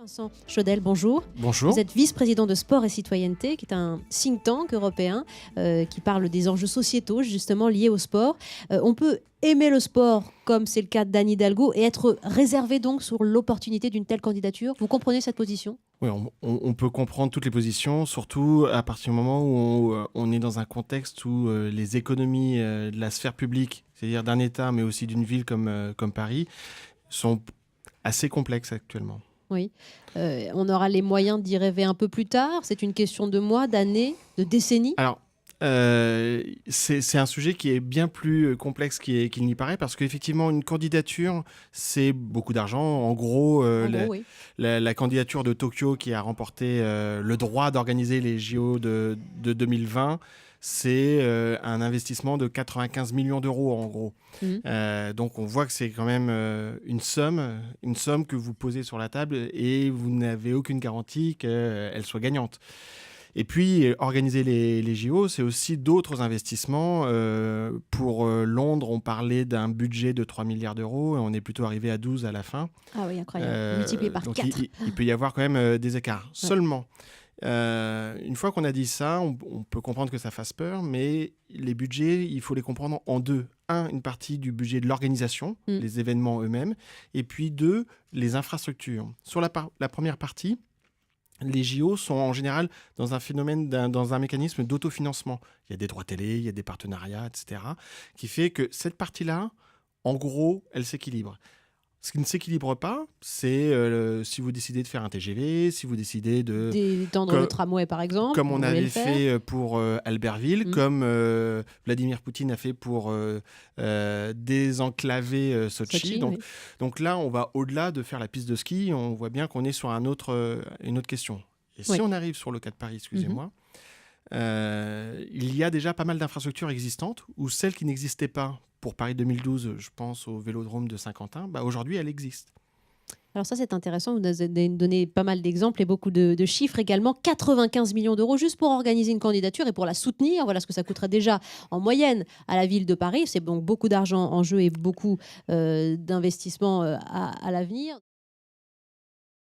Vincent Chaudel, bonjour. Bonjour. Vous êtes vice-président de Sport et Citoyenneté, qui est un think tank européen qui parle des enjeux sociétaux justement liés au sport. On peut aimer le sport, comme c'est le cas d'Anne Hidalgo, et être réservé donc sur l'opportunité d'une telle candidature. Vous comprenez cette position ? Oui, on peut comprendre toutes les positions, surtout à partir du moment où on est dans un contexte où les économies de la sphère publique, c'est-à-dire d'un État, mais aussi d'une ville comme Paris, sont assez complexes actuellement. Oui. On aura les moyens d'y rêver un peu plus tard. C'est une question de mois, d'années, de décennies. Alors, c'est un sujet qui est bien plus complexe qu'il n'y paraît, parce qu'effectivement, une candidature, c'est beaucoup d'argent. En gros, Oui. la candidature de Tokyo qui a remporté le droit d'organiser les JO de 2020, c'est un investissement de 95 millions d'euros, en gros. Donc, on voit que c'est quand même une somme que vous posez sur la table et vous n'avez aucune garantie qu'elle soit gagnante. Et puis, organiser les JO, c'est aussi d'autres investissements. Pour Londres, on parlait d'un budget de 3 milliards d'euros et on est plutôt arrivé à 12 à la fin. Ah oui, incroyable. Multiplié par Donc 4. il peut y avoir quand même des écarts. Ouais. Seulement, une fois qu'on a dit ça, on peut comprendre que ça fasse peur, mais les budgets, il faut les comprendre en deux. Un, une partie du budget de l'organisation, les événements eux-mêmes, et puis deux, les infrastructures. Sur la première partie, les JO sont en général dans un mécanisme d'autofinancement. Il y a des droits télé, il y a des partenariats, etc. qui fait que cette partie-là, en gros, elle s'équilibre. Ce qui ne s'équilibre pas, c'est si vous décidez de faire un TGV, si vous décidez d'étendre le tramway, par exemple. Comme on avait fait pour Albertville, comme Vladimir Poutine a fait pour désenclaver Sochi. Donc là, on va au-delà de faire la piste de ski. On voit bien qu'on est sur une autre question. Et si on arrive sur le cas de Paris, excusez-moi, il y a déjà pas mal d'infrastructures existantes, ou celles qui n'existaient pas. Pour Paris 2012, je pense au Vélodrome de Saint-Quentin, aujourd'hui, elle existe. Alors ça, c'est intéressant. Vous avez donné pas mal d'exemples et beaucoup de chiffres également. 95 millions d'euros juste pour organiser une candidature et pour la soutenir. Voilà ce que ça coûterait déjà en moyenne à la ville de Paris. C'est donc beaucoup d'argent en jeu et beaucoup d'investissements à l'avenir.